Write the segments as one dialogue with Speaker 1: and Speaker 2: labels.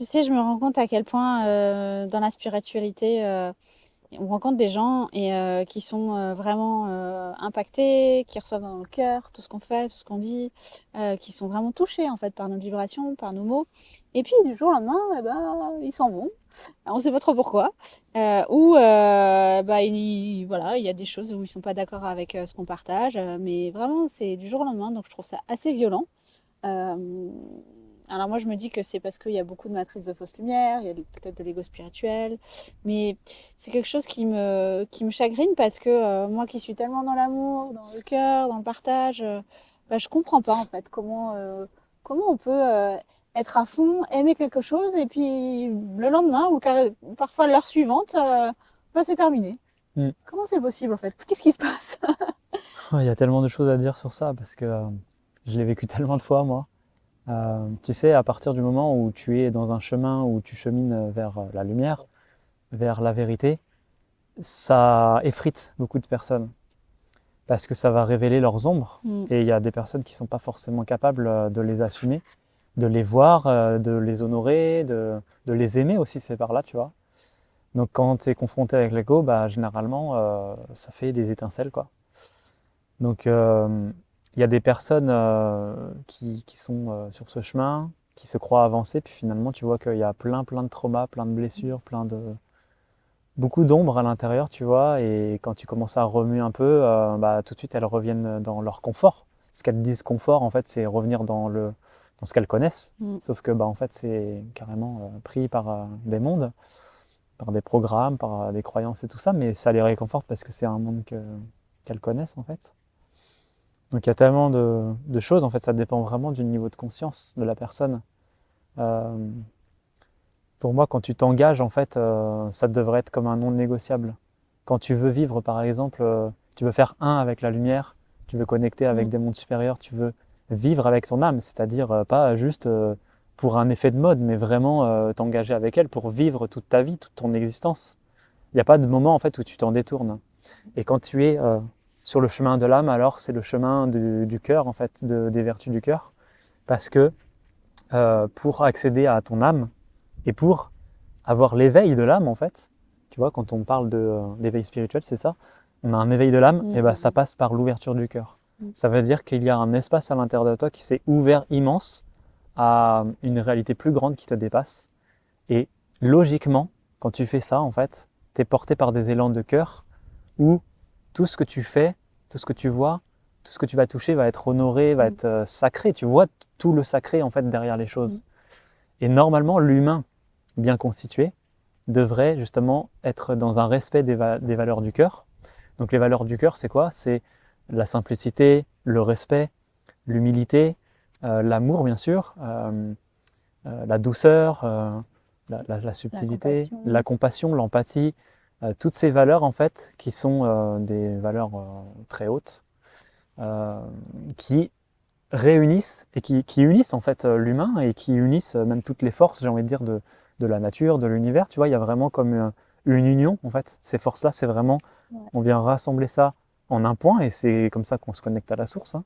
Speaker 1: Tu sais, je me rends compte à quel point dans la spiritualité, on rencontre des gens qui sont vraiment impactés, qui reçoivent dans le cœur tout ce qu'on fait, tout ce qu'on dit, qui sont vraiment touchés en fait par nos vibrations, par nos mots. Et puis du jour au lendemain, eh ben, ils s'en vont. On ne sait pas trop pourquoi. Voilà, il y a des choses où ils sont pas d'accord avec ce qu'on partage, mais vraiment c'est du jour au lendemain, donc je trouve ça assez violent. Euh, alors moi, je me dis que c'est parce qu'il y a beaucoup de matrices de fausse lumière, il y a peut-être de l'ego spirituel, mais c'est quelque chose qui me chagrine parce que moi qui suis tellement dans l'amour, dans le cœur, dans le partage, je comprends pas en fait comment on peut être à fond, aimer quelque chose et puis le lendemain ou parfois l'heure suivante, c'est terminé.
Speaker 2: Mm.
Speaker 1: Comment c'est possible en fait? Qu'est-ce qui se passe?
Speaker 2: Il y a tellement de choses à dire sur ça parce que je l'ai vécu tellement de fois, moi. Tu sais, à partir du moment où tu es dans un chemin où tu chemines vers la lumière, vers la vérité, ça effrite beaucoup de personnes parce que ça va révéler leurs ombres.
Speaker 1: Mm.
Speaker 2: Et il y a des personnes qui ne sont pas forcément capables de les assumer, de les voir, de les honorer, de les aimer aussi, c'est par là, tu vois. Donc quand tu es confronté avec l'ego, bah, généralement, ça fait des étincelles, quoi. Donc, il y a des personnes qui sont sur ce chemin, qui se croient avancées, puis finalement, tu vois qu'il y a plein de traumas, plein de blessures, beaucoup d'ombres à l'intérieur, tu vois. Et quand tu commences à remuer un peu, bah, tout de suite, elles reviennent dans leur confort. Ce qu'elles disent confort, en fait, c'est revenir dans ce qu'elles connaissent.
Speaker 1: Mm.
Speaker 2: Sauf que, bah, en fait, c'est carrément pris par des mondes, par des programmes, par des croyances et tout ça, mais ça les réconforte parce que c'est un monde qu'elles connaissent, en fait. Donc il y a tellement de choses, en fait, ça dépend vraiment du niveau de conscience de la personne. Euh, pour moi, quand tu t'engages, en fait, ça devrait être comme un non négociable. Quand tu veux vivre, par exemple, tu veux faire un avec la lumière, tu veux connecter avec
Speaker 1: Mm.
Speaker 2: des mondes supérieurs, tu veux vivre avec ton âme, c'est-à-dire pas juste pour un effet de mode, mais vraiment t'engager avec elle pour vivre toute ta vie, toute ton existence. Il n'y a pas de moment, en fait, où tu t'en détournes. Et quand tu es sur le chemin de l'âme, alors c'est le chemin du cœur, en fait, des vertus du cœur. Parce que pour accéder à ton âme et pour avoir l'éveil de l'âme, en fait, tu vois, quand on parle d'éveil spirituel, c'est ça, on a un éveil de l'âme, et ben ça
Speaker 1: Mm.
Speaker 2: passe par l'ouverture du cœur.
Speaker 1: Mm.
Speaker 2: Ça veut dire qu'il y a un espace à l'intérieur de toi qui s'est ouvert immense à une réalité plus grande qui te dépasse. Et logiquement, quand tu fais ça, en fait, tu es porté par des élans de cœur où tout ce que tu fais, tout ce que tu vois, tout ce que tu vas toucher va être honoré, va
Speaker 1: Mm.
Speaker 2: être sacré. Tu vois tout le sacré en fait derrière les
Speaker 1: Mm.
Speaker 2: choses. Et normalement, l'humain bien constitué devrait justement être dans un respect des valeurs du cœur. Donc les valeurs du cœur, c'est quoi? C'est la simplicité, le respect, l'humilité, l'amour bien sûr, la douceur, la
Speaker 1: La
Speaker 2: subtilité, la
Speaker 1: compassion.
Speaker 2: compassion, l'empathie, toutes ces valeurs en fait qui sont des valeurs très hautes, euh, qui réunissent et qui unissent en fait l'humain et qui unissent même toutes les forces, j'ai envie de dire, de la nature, de l'univers. Tu vois, il y a vraiment comme une union en fait. Ces forces-là, c'est vraiment,
Speaker 1: Ouais.
Speaker 2: on vient rassembler ça en un point et c'est comme ça qu'on se connecte à la source, hein.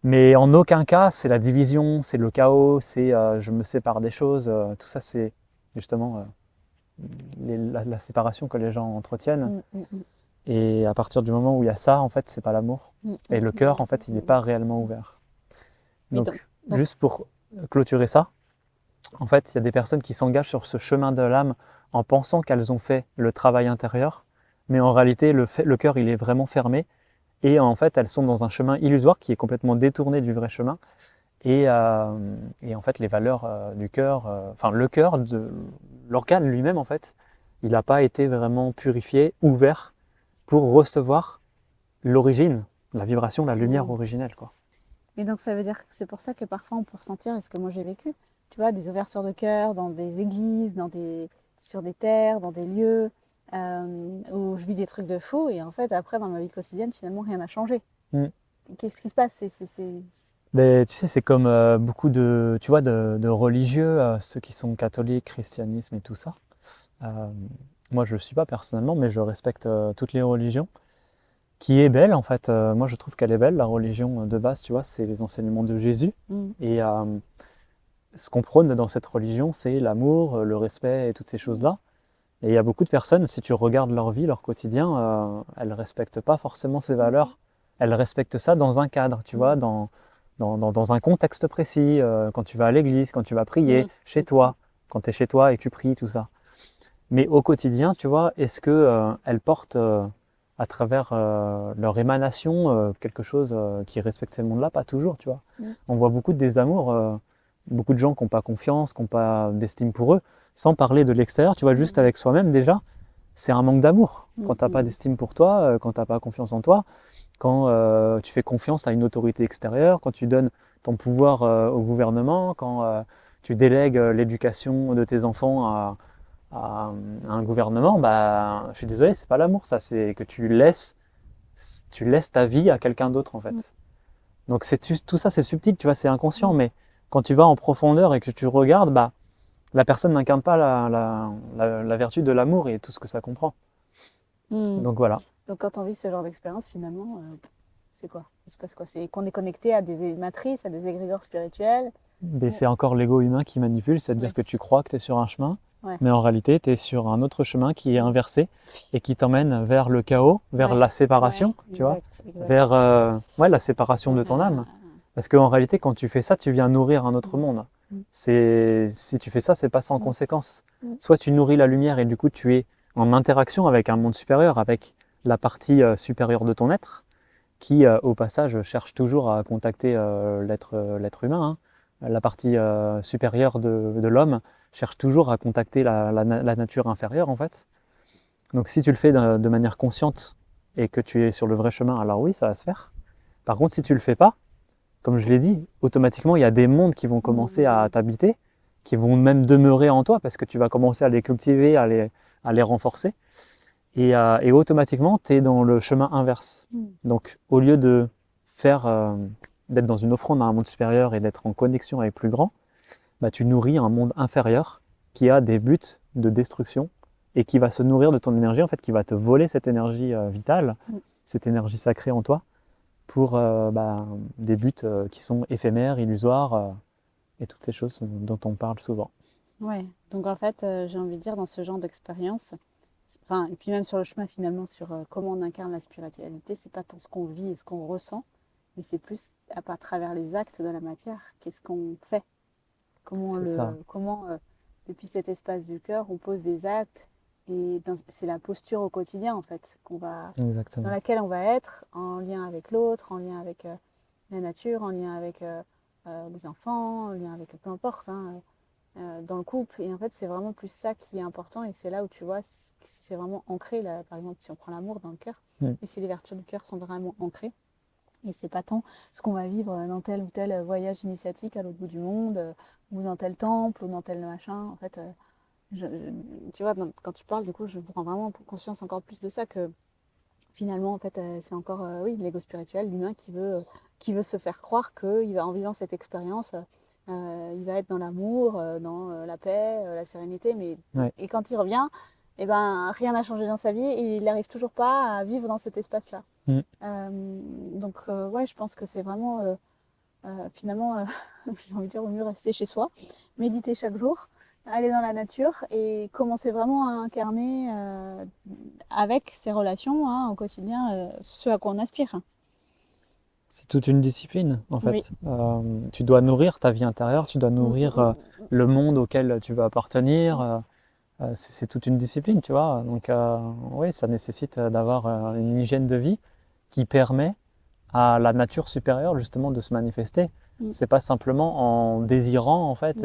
Speaker 2: Mais en aucun cas, c'est la division, c'est le chaos, c'est je me sépare des choses. Tout ça, c'est justement la séparation que les gens entretiennent.
Speaker 1: Mm. Mm. Mm.
Speaker 2: Et à partir du moment où il y a ça, en fait, c'est pas l'amour.
Speaker 1: Mm.
Speaker 2: Et
Speaker 1: Mm.
Speaker 2: le cœur, en fait, il n'est pas réellement ouvert.
Speaker 1: Mais donc,
Speaker 2: Donc,
Speaker 1: donc,
Speaker 2: juste pour clôturer ça, en fait, il y a des personnes qui s'engagent sur ce chemin de l'âme en pensant qu'elles ont fait le travail intérieur, mais en réalité, le cœur, il est vraiment fermé. Et en fait, elles sont dans un chemin illusoire qui est complètement détourné du vrai chemin. Et en fait, les valeurs du cœur, enfin le cœur, l'organe lui-même, en fait, il n'a pas été vraiment purifié, ouvert pour recevoir l'origine, la vibration, la lumière
Speaker 1: mm.
Speaker 2: originelle, quoi.
Speaker 1: Mais donc ça veut dire que c'est pour ça que parfois on peut ressentir, et ce que moi j'ai vécu, tu vois, des ouvertures de cœur dans des églises, sur des terres, dans des lieux où je vis des trucs de fou, et en fait après dans ma vie quotidienne finalement rien n'a changé.
Speaker 2: Mm.
Speaker 1: Qu'est-ce qui se passe?
Speaker 2: Mais tu sais, c'est comme beaucoup tu vois, de religieux, ceux qui sont catholiques, christianisme et tout ça. Euh, Moi, je ne le suis pas personnellement, mais je respecte toutes les religions. Qui est belle, en fait. Moi, je trouve qu'elle est belle, la religion de base, tu vois, c'est les enseignements de Jésus.
Speaker 1: Mm.
Speaker 2: Et ce qu'on prône dans cette religion, c'est l'amour, le respect et toutes ces choses-là. Et il y a beaucoup de personnes, si tu regardes leur vie, leur quotidien, elles ne respectent pas forcément ces valeurs. Elles respectent ça dans un cadre, tu vois, dans un contexte précis, quand tu vas à l'église, quand tu vas prier, chez toi, quand tu es chez toi et que tu pries, tout ça. Mais au quotidien, tu vois, est-ce que elles portent à travers leur émanation quelque chose qui respecte ces mondes-là? Pas toujours, tu vois. On voit beaucoup de désamour, beaucoup de gens qui n'ont pas confiance, qui n'ont pas d'estime pour eux, sans parler de l'extérieur, tu vois, juste avec soi-même déjà, c'est un manque d'amour. Quand tu n'as pas d'estime pour toi, quand tu n'as pas confiance en toi, quand tu fais confiance à une autorité extérieure, quand tu donnes ton pouvoir au gouvernement, quand tu délègues l'éducation de tes enfants à un gouvernement, bah, je suis désolé, c'est pas l'amour, ça, c'est que tu laisses ta vie à quelqu'un d'autre en fait. Donc tout ça, c'est subtil, tu vois, c'est inconscient, mais quand tu vas en profondeur et que tu regardes, bah, la personne n'incarne pas la vertu de l'amour et tout ce que ça comprend. Donc voilà.
Speaker 1: Donc quand on vit ce genre d'expérience, finalement, c'est quoi? Il se passe quoi? C'est qu'on est connecté à des matrices, à des égrégores spirituels.
Speaker 2: Mais c'est encore l'ego humain qui manipule, c'est-à-dire que tu crois que tu es sur un chemin, mais en réalité, tu es sur un autre chemin qui est inversé et qui t'emmène vers le chaos, vers la séparation, tu vois, vers la séparation de ton âme. Parce qu'en réalité, quand tu fais ça, tu viens nourrir un autre monde. Si tu fais ça, c'est pas sans conséquence. Soit tu nourris la lumière et du coup, tu es en interaction avec un monde supérieur, avec la partie supérieure de ton être, qui, au passage, cherche toujours à contacter l'être humain, hein. La partie supérieure de l'homme cherche toujours à contacter la nature inférieure en fait. Donc si tu le fais de manière consciente et que tu es sur le vrai chemin, alors oui, ça va se faire. Par contre, si tu le fais pas, comme je l'ai dit, automatiquement il y a des mondes qui vont commencer à t'habiter, qui vont même demeurer en toi parce que tu vas commencer à les cultiver, à les renforcer. Et automatiquement, tu es dans le chemin inverse. Donc au lieu de d'être dans une offrande à un monde supérieur et d'être en connexion avec plus grand, bah, tu nourris un monde inférieur qui a des buts de destruction et qui va se nourrir de ton énergie, en fait, qui va te voler cette énergie vitale, cette énergie sacrée en toi, pour des buts qui sont éphémères, illusoires, et toutes ces choses dont on parle souvent.
Speaker 1: Ouais, donc en fait, j'ai envie de dire, dans ce genre d'expérience, et puis même sur le chemin finalement, sur comment on incarne la spiritualité, c'est pas tant ce qu'on vit et ce qu'on ressent, mais c'est plus à travers les actes de la matière, qu'est-ce qu'on fait, comment depuis cet espace du cœur, on pose des actes, et c'est la posture au quotidien en fait, dans laquelle on va être en lien avec l'autre, en lien avec la nature, en lien avec les enfants, en lien avec peu importe, hein, dans le couple. Et en fait, c'est vraiment plus ça qui est important, et c'est là où tu vois si c'est vraiment ancré, là, par exemple, si on prend l'amour dans le cœur, et si les vertus du cœur sont vraiment ancrées. Et c'est pas tant ce qu'on va vivre dans tel ou tel voyage initiatique à l'autre bout du monde, ou dans tel temple, ou dans tel machin. En fait, tu vois, quand tu parles, du coup, je prends vraiment conscience encore plus de ça, que finalement, en fait, c'est encore, oui, l'ego spirituel, l'humain qui veut se faire croire qu'il va, en vivant cette expérience, il va être dans l'amour, dans la paix, la sérénité, et quand il revient, eh ben, rien n'a changé dans sa vie et il n'arrive toujours pas à vivre dans cet espace-là. Donc, ouais, je pense que c'est vraiment, finalement, j'ai envie de dire, au mieux rester chez soi, méditer chaque jour, aller dans la nature et commencer vraiment à incarner avec ses relations, hein, au quotidien, ce à quoi on aspire.
Speaker 2: C'est toute une discipline, en fait. Tu dois nourrir ta vie intérieure, tu dois nourrir le monde auquel tu veux appartenir. C'est toute une discipline, tu vois. Donc, oui, ça nécessite d'avoir une hygiène de vie qui permet à la nature supérieure, justement, de se manifester. C'est pas simplement en désirant, en fait,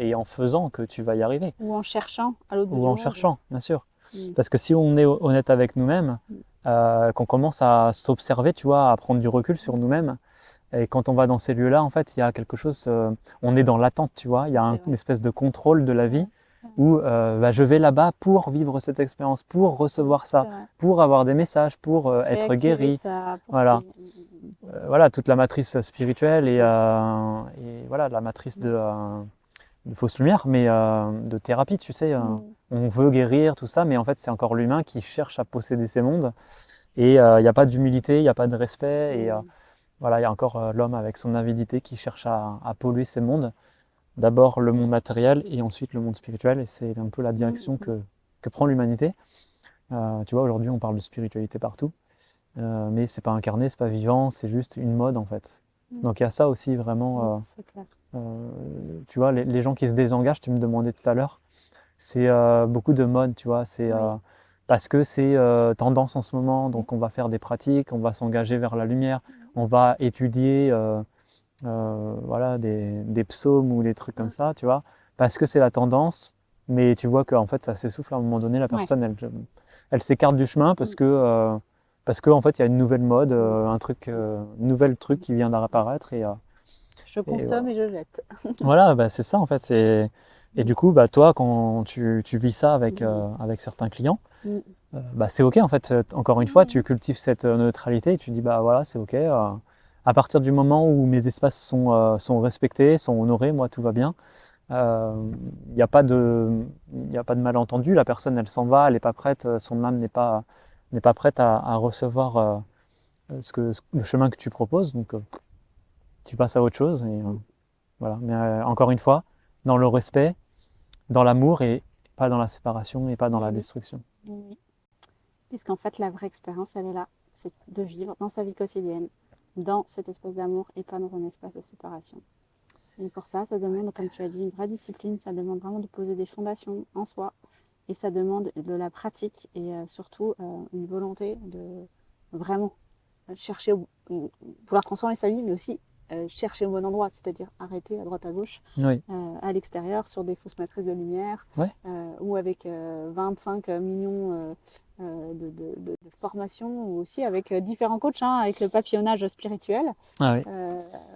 Speaker 2: et en faisant que tu vas y arriver.
Speaker 1: Ou en cherchant à l'autre bout du
Speaker 2: Ou en
Speaker 1: monde.
Speaker 2: cherchant, bien sûr. Parce que si on est honnête avec nous-mêmes, qu'on commence à s'observer, tu vois, à prendre du recul sur nous-mêmes, et quand on va dans ces lieux-là, en fait, il y a quelque chose, on est dans l'attente, tu vois, il y a une espèce de contrôle de la vie où je vais là-bas pour vivre cette expérience, pour recevoir ça, pour avoir des messages, pour être guéri. Voilà. Voilà, toute la matrice spirituelle et voilà, la matrice de fausse lumière, mais de thérapie, tu sais. On veut guérir, tout ça, mais en fait, c'est encore l'humain qui cherche à posséder ces mondes. Et il n'y a pas d'humilité, il n'y a pas de respect. Et voilà, il y a encore l'homme avec son avidité qui cherche à polluer ces mondes. d'abord le monde matériel et ensuite le monde spirituel. Et c'est un peu la direction
Speaker 1: Mm.
Speaker 2: que prend l'humanité. Tu vois, aujourd'hui, on parle de spiritualité partout, mais c'est pas incarné, c'est pas vivant, c'est juste une mode en fait.
Speaker 1: Mm.
Speaker 2: Donc il y a ça aussi vraiment.
Speaker 1: C'est clair.
Speaker 2: Tu vois, les gens qui se désengagent, tu me demandais tout à l'heure, c'est beaucoup de mode, tu vois. C'est
Speaker 1: Oui.
Speaker 2: parce que c'est tendance en ce moment, donc on va faire des pratiques, on va s'engager vers la lumière, on va étudier voilà, des psaumes ou des trucs comme ça, tu vois, parce que c'est la tendance, mais tu vois qu'en fait ça s'essouffle à un moment donné, la
Speaker 1: Ouais.
Speaker 2: personne elle s'écarte du chemin parce que en fait il y a une nouvelle mode, un truc, nouvel truc qui vient d'apparaître
Speaker 1: Je consomme
Speaker 2: voilà.
Speaker 1: et je jette.
Speaker 2: Voilà, bah, c'est ça en fait. Et du coup, bah, toi, quand tu vis ça avec certains clients,
Speaker 1: Mm.
Speaker 2: bah, c'est OK en fait. Encore une fois, tu cultives cette neutralité et tu dis, bah voilà, c'est OK. À partir du moment où mes espaces sont respectés, sont honorés, moi, tout va bien. Il n'y a pas il y a pas de malentendu. La personne, elle s'en va, elle n'est pas prête, son âme n'est pas prête à recevoir le chemin que tu proposes. Donc, tu passes à autre chose. Voilà. Mais encore une fois, dans le respect, dans l'amour et pas dans la séparation et pas dans la
Speaker 1: Mm.
Speaker 2: destruction.
Speaker 1: Oui. Puisqu'en fait, la vraie expérience, elle est là. C'est de vivre dans sa vie quotidienne, dans cet espace d'amour et pas dans un espace de séparation. Et pour ça, ça demande, comme tu as dit, une vraie discipline. Ça demande vraiment de poser des fondations en soi. Et ça demande de la pratique et surtout une volonté de vraiment chercher, vouloir transformer sa vie, mais aussi chercher au bon endroit, c'est-à-dire arrêter à droite à gauche,
Speaker 2: Oui,
Speaker 1: à l'extérieur, sur des fausses matrices de lumière,
Speaker 2: ouais,
Speaker 1: ou avec 25 millions de formations, ou aussi avec différents coachs, hein, avec le papillonnage spirituel,
Speaker 2: ah oui,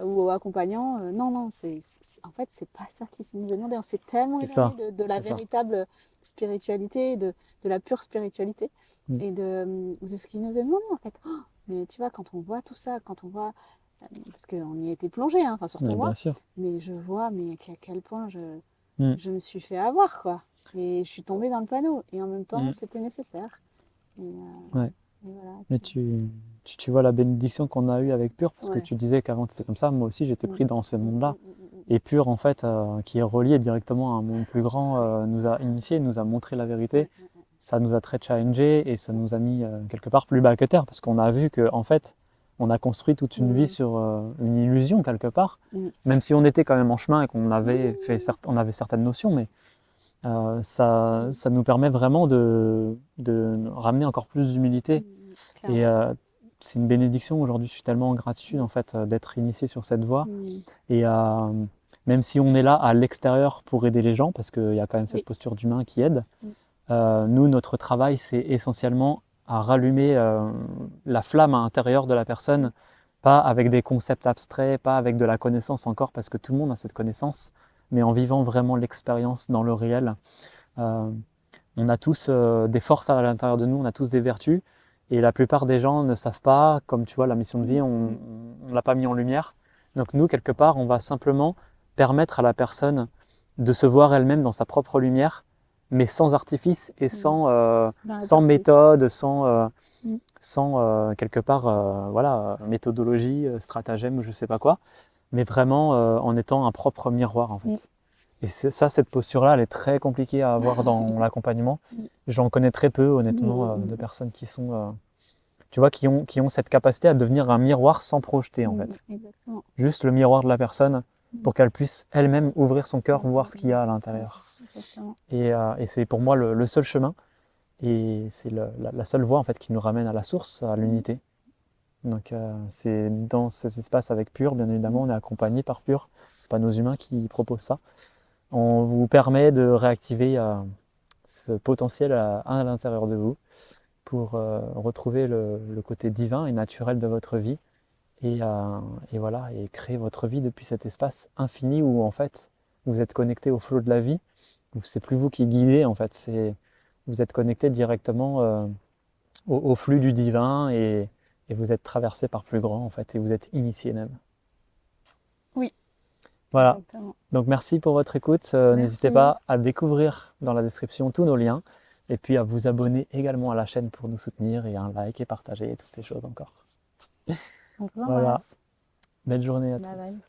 Speaker 1: ou accompagnant. Non, non, en fait, c'est pas ça qui nous est demandé. On s'est tellement
Speaker 2: c'est
Speaker 1: éloigné
Speaker 2: ça,
Speaker 1: de la
Speaker 2: c'est ça.
Speaker 1: véritable spiritualité, de la pure spiritualité,
Speaker 2: Mm.
Speaker 1: et de ce qui nous est demandé, en fait. Oh, mais tu vois, quand on voit tout ça, quand on voit, parce qu'on y était plongé, hein, enfin surtout
Speaker 2: Oui,
Speaker 1: moi,
Speaker 2: bien sûr.
Speaker 1: mais je vois mais à quel point
Speaker 2: Mm.
Speaker 1: je me suis fait avoir, quoi. Et je suis tombée dans le panneau. Et en même temps,
Speaker 2: Mm.
Speaker 1: c'était nécessaire. Et,
Speaker 2: Ouais.
Speaker 1: voilà. Et
Speaker 2: Mais
Speaker 1: puis,
Speaker 2: tu vois la bénédiction qu'on a eue avec Pure, parce que
Speaker 1: ouais.
Speaker 2: tu disais qu'avant c'était comme ça, moi aussi j'étais
Speaker 1: Mm,
Speaker 2: pris dans ce
Speaker 1: mm,
Speaker 2: monde-là.
Speaker 1: mm,
Speaker 2: Et Pure, en fait, qui est relié directement à un monde plus grand, nous a initiés, nous a montré la
Speaker 1: mm,
Speaker 2: vérité.
Speaker 1: mm,
Speaker 2: Ça nous a très challengé et ça nous a mis quelque part plus bas que terre, parce qu'on a vu que, en fait, on a construit toute une vie
Speaker 1: mm,
Speaker 2: sur une illusion quelque part,
Speaker 1: mm,
Speaker 2: même si on était quand même en chemin et qu'on avait
Speaker 1: mm.
Speaker 2: on avait certaines notions, mais ça nous permet vraiment de ramener encore plus d'humilité. Et
Speaker 1: Clairement.
Speaker 2: c'est une bénédiction aujourd'hui. Je suis tellement en gratitude
Speaker 1: Mm,
Speaker 2: en fait d'être initié sur cette voie.
Speaker 1: mm.
Speaker 2: Et même si on est là à l'extérieur pour aider les gens, parce qu'il y a quand même cette
Speaker 1: Oui.
Speaker 2: posture d'humain qui aide,
Speaker 1: Mm,
Speaker 2: nous, notre travail, c'est essentiellement à rallumer la flamme à l'intérieur de la personne, pas avec des concepts abstraits, pas avec de la connaissance encore, parce que tout le monde a cette connaissance, mais en vivant vraiment l'expérience dans le réel. Euh, on a tous des forces à l'intérieur de nous, on a tous des vertus, et la plupart des gens ne savent pas, comme tu vois, la mission de vie, on
Speaker 1: mm,
Speaker 2: ne l'a pas mis en lumière. Donc nous, quelque part, on va simplement permettre à la personne de se voir elle-même dans sa propre lumière, mais sans artifice et
Speaker 1: mm. Dans la
Speaker 2: sans
Speaker 1: pureté.
Speaker 2: méthode,
Speaker 1: Mm,
Speaker 2: sans quelque part voilà, méthodologie, stratagème ou je sais pas quoi, mais vraiment en étant un propre miroir en
Speaker 1: mm,
Speaker 2: fait. Et ça, cette posture-là, elle est très compliquée à avoir dans l'accompagnement.
Speaker 1: mm,
Speaker 2: J'en connais très peu, honnêtement, de
Speaker 1: mm,
Speaker 2: personnes qui sont, tu vois, qui ont cette capacité à devenir un miroir sans projeter en fait.
Speaker 1: exactement.
Speaker 2: Juste le miroir de la personne
Speaker 1: Mm,
Speaker 2: pour qu'elle puisse elle-même ouvrir son cœur, voir ce qu'il y
Speaker 1: mm,
Speaker 2: a à l'intérieur.
Speaker 1: exactement.
Speaker 2: Et c'est pour moi le seul chemin et c'est la seule voie en fait qui nous ramène à la source, à
Speaker 1: Mm,
Speaker 2: l'unité. Donc c'est dans ces espaces avec Pure, bien évidemment,
Speaker 1: mm,
Speaker 2: on est accompagné par Pure. C'est pas nos humains qui proposent ça. On vous permet de réactiver ce potentiel à l'intérieur de vous pour retrouver le côté divin et naturel de votre vie et, voilà, et créer votre vie depuis cet espace infini où en fait vous êtes connecté au flot de la vie. C'est plus vous qui guidez en fait, vous êtes connecté directement au flux du divin et vous êtes traversé par plus grand en fait et vous êtes initié même.
Speaker 1: Oui,
Speaker 2: Voilà.
Speaker 1: exactement.
Speaker 2: Donc merci pour votre écoute. N'hésitez
Speaker 1: Merci.
Speaker 2: pas à découvrir dans la description tous nos liens et puis à vous abonner également à la chaîne pour nous soutenir et un like et partager et toutes ces choses encore.
Speaker 1: On vous
Speaker 2: Voilà.
Speaker 1: embrasse.
Speaker 2: Belle journée à
Speaker 1: Bye
Speaker 2: tous.
Speaker 1: bye.